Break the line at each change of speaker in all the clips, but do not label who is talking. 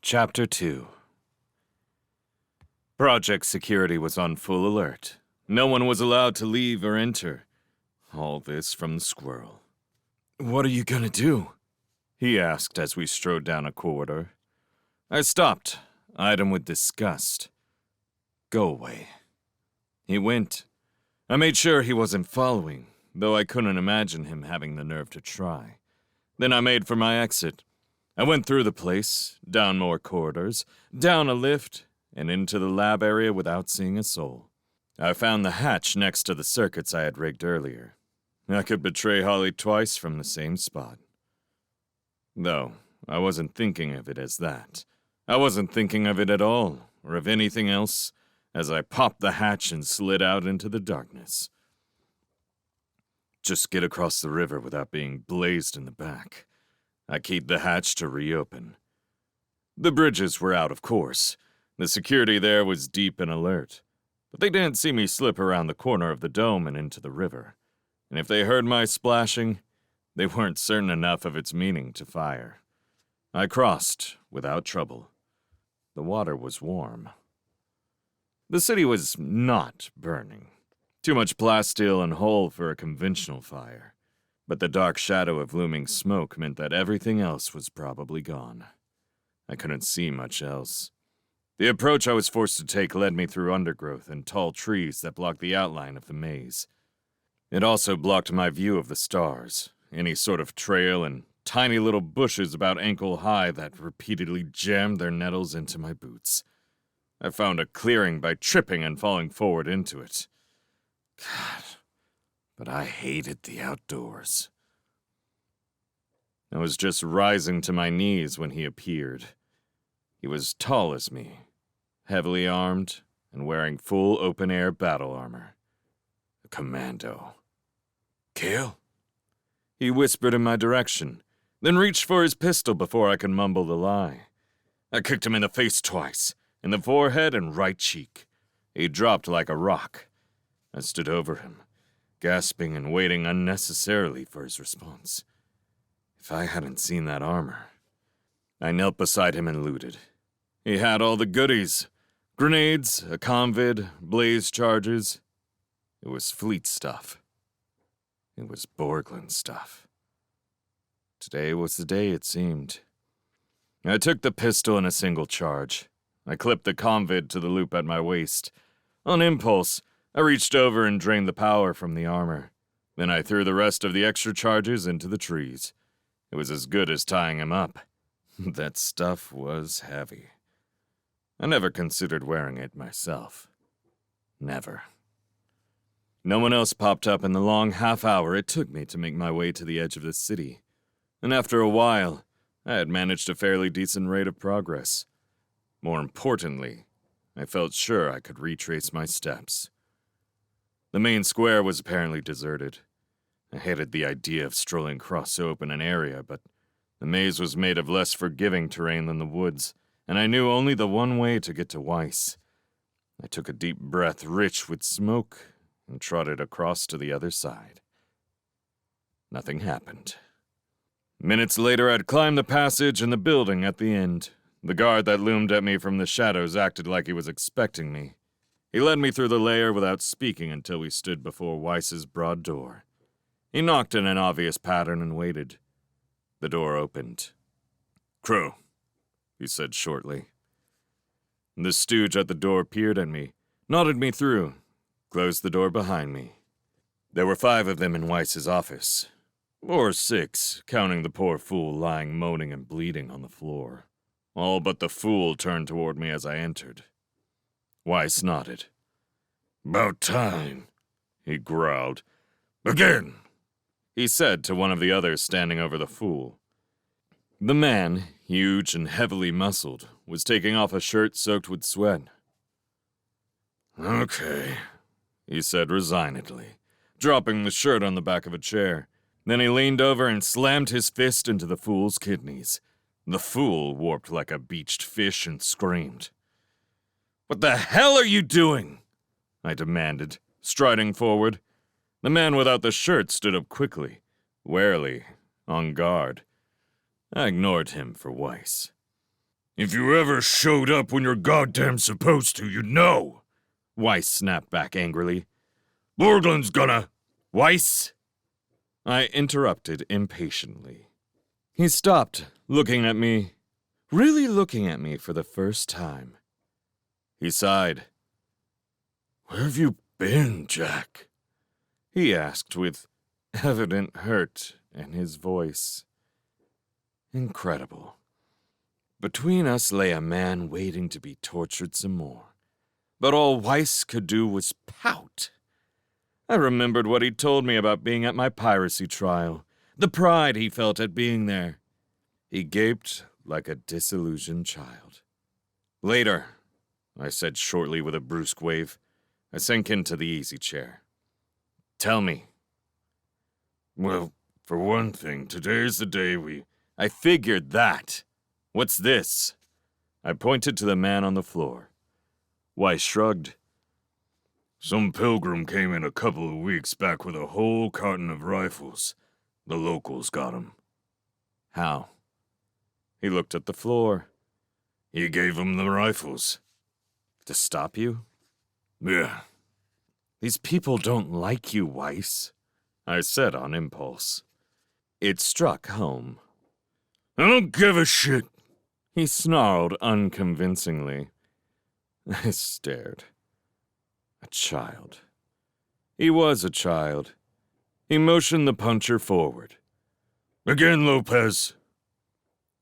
Chapter 2. Project security was on full alert. No one was allowed to leave or enter. All this from the squirrel. "What are you gonna do?" he asked as we strode down a corridor. I stopped, eyed him with disgust. "Go away." He went. I made sure he wasn't following, though I couldn't imagine him having the nerve to try. Then I made for my exit. I went through the place, down more corridors, down a lift, and into the lab area without seeing a soul. I found the hatch next to the circuits I had rigged earlier. I could betray Holly twice from the same spot. Though, I wasn't thinking of it as that. I wasn't thinking of it at all, or of anything else, as I popped the hatch and slid out into the darkness. Just get across the river without being blazed in the back. I keyed the hatch to reopen. The bridges were out, of course. The security there was deep and alert. But they didn't see me slip around the corner of the dome and into the river. And if they heard my splashing, they weren't certain enough of its meaning to fire. I crossed, without trouble. The water was warm. The city was not burning. Too much plasteel and hull for a conventional fire. But the dark shadow of looming smoke meant that everything else was probably gone. I couldn't see much else. The approach I was forced to take led me through undergrowth and tall trees that blocked the outline of the maze. It also blocked my view of the stars, any sort of trail, and tiny little bushes about ankle high that repeatedly jammed their nettles into my boots. I found a clearing by tripping and falling forward into it. God, but I hated the outdoors. I was just rising to my knees when he appeared. He was tall as me, heavily armed, and wearing full open-air battle armor. A commando. "Kill?" He whispered in my direction, then reached for his pistol before I could mumble the lie. I kicked him in the face twice, in the forehead and right cheek. He dropped like a rock. I stood over him, gasping and waiting unnecessarily for his response. If I hadn't seen that armor. I knelt beside him and looted. He had all the goodies. Grenades, a convid, blaze charges. It was fleet stuff. It was Borglin stuff. Today was the day, it seemed. I took the pistol in a single charge. I clipped the convid to the loop at my waist. On impulse, I reached over and drained the power from the armor. Then I threw the rest of the extra charges into the trees. It was as good as tying him up. That stuff was heavy. I never considered wearing it myself. Never. No one else popped up in the long half hour it took me to make my way to the edge of the city. And after a while, I had managed a fairly decent rate of progress. More importantly, I felt sure I could retrace my steps. The main square was apparently deserted. I hated the idea of strolling across so open an area, but the maze was made of less forgiving terrain than the woods, and I knew only the one way to get to Weiss. I took a deep breath rich with smoke and trotted across to the other side. Nothing happened. Minutes later, I'd climbed the passage and the building at the end. The guard that loomed at me from the shadows acted like he was expecting me. He led me through the lair without speaking until we stood before Weiss's broad door. He knocked in an obvious pattern and waited. The door opened. "Crow," he said shortly. The stooge at the door peered at me, nodded me through, closed the door behind me. There were 5 of them in Weiss's office. Or 6, counting the poor fool lying moaning and bleeding on the floor. All but the fool turned toward me as I entered. Weiss nodded. "About time," he growled. "Begin," he said to one of the others standing over the fool. The man, huge and heavily muscled, was taking off a shirt soaked with sweat. "Okay," he said resignedly, dropping the shirt on the back of a chair. Then he leaned over and slammed his fist into the fool's kidneys. The fool warped like a beached fish and screamed. "What the hell are you doing?" I demanded, striding forward. The man without the shirt stood up quickly, warily, on guard. I ignored him for Weiss. If you ever showed up when you're goddamn supposed to, you'd know, Weiss snapped back angrily. Borglund's gonna... Weiss? I interrupted impatiently. He stopped, looking at me, really looking at me for the first time. He sighed. Where have you been, Jack? He asked with evident hurt in his voice. Incredible. Between us lay a man waiting to be tortured some more. But all Weiss could do was pout. I remembered what he'd told me about being at my piracy trial, the pride he felt at being there. He gaped like a disillusioned child. Later, I said shortly with a brusque wave. I sank into the easy chair. Tell me. Well, for one thing, today's the day we... I figured that. What's this? I pointed to the man on the floor. Weiss shrugged. Some pilgrim came in a couple of weeks back with a whole carton of rifles. The locals got 'em. How? He looked at the floor. He gave 'em the rifles. To stop you? Yeah. These people don't like you, Weiss, I said on impulse. It struck home. I don't give a shit, he snarled unconvincingly. I stared. A child. He was a child. He motioned the puncher forward. Again, Lopez.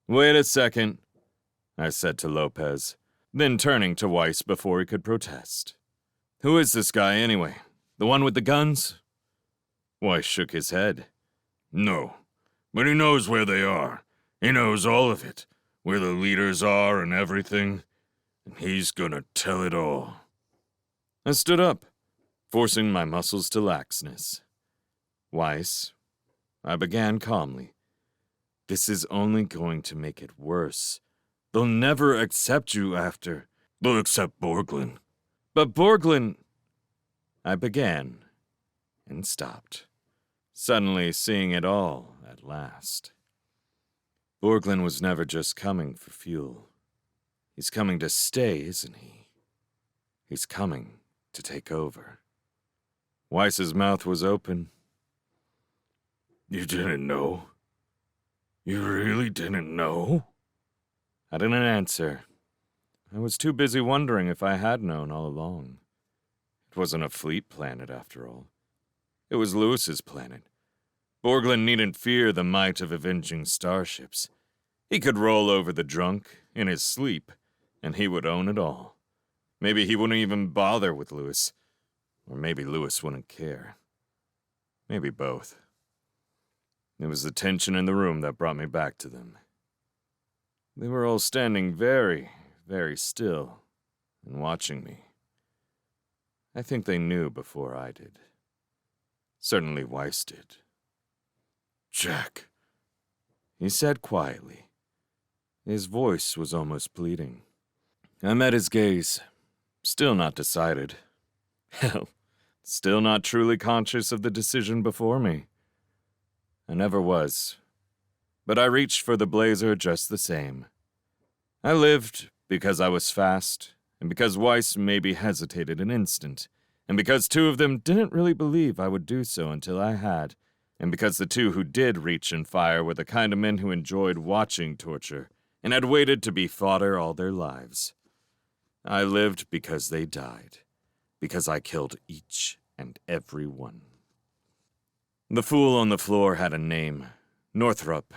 Wait a second, I said to Lopez, then turning to Weiss before he could protest. Who is this guy, anyway? The one with the guns? Weiss shook his head. No, but he knows where they are. He knows all of it, where the leaders are and everything, and he's gonna tell it all. I stood up, forcing my muscles to laxness. Weiss, I began calmly. This is only going to make it worse. They'll never accept you after. They'll accept Borglund. But Borglund... I began, and stopped, suddenly seeing it all at last. Borglund was never just coming for fuel. He's coming to stay, isn't he? He's coming to take over. Weiss's mouth was open. You didn't know? You really didn't know? I didn't answer. I was too busy wondering if I had known all along. It wasn't a fleet planet, after all. It was Lewis's planet. Borglund needn't fear the might of avenging starships. He could roll over the drunk in his sleep, and he would own it all. Maybe he wouldn't even bother with Lewis. Or maybe Lewis wouldn't care. Maybe both. It was the tension in the room that brought me back to them. They were all standing very, very still and watching me. I think they knew before I did. Certainly Weiss did. Jack, he said quietly. His voice was almost pleading. I met his gaze, still not decided. Hell, still not truly conscious of the decision before me. I never was. But I reached for the blazer just the same. I lived because I was fast, and because Weiss maybe hesitated an instant, and because two of them didn't really believe I would do so until I had, and because the two who did reach and fire were the kind of men who enjoyed watching torture, and had waited to be fodder all their lives. I lived because they died, because I killed each and every one. The fool on the floor had a name, Northrop.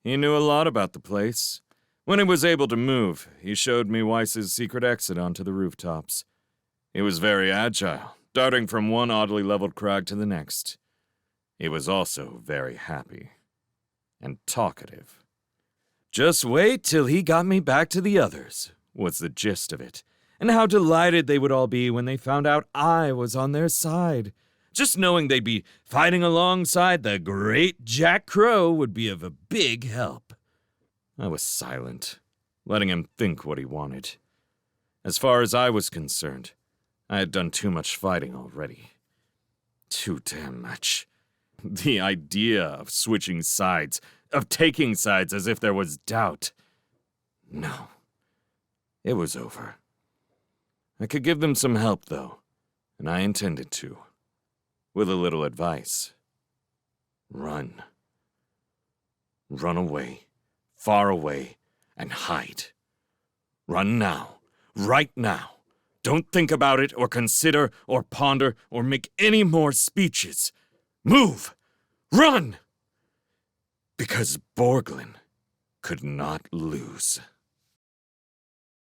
He knew a lot about the place. When he was able to move, he showed me Weiss's secret exit onto the rooftops. He was very agile, darting from one oddly leveled crag to the next. He was also very happy. And talkative. Just wait till he got me back to the others, was the gist of it, and how delighted they would all be when they found out I was on their side. Just knowing they'd be fighting alongside the great Jack Crow would be of a big help. I was silent, letting him think what he wanted. As far as I was concerned, I had done too much fighting already. Too damn much. The idea of switching sides, of taking sides as if there was doubt. No, It was over. I could give them some help, though, and I intended to. With a little advice. Run. Run away, far away, and hide. Run now, right now. Don't think about it, or consider, or ponder, or make any more speeches. Move! Run! Because Borglin could not lose.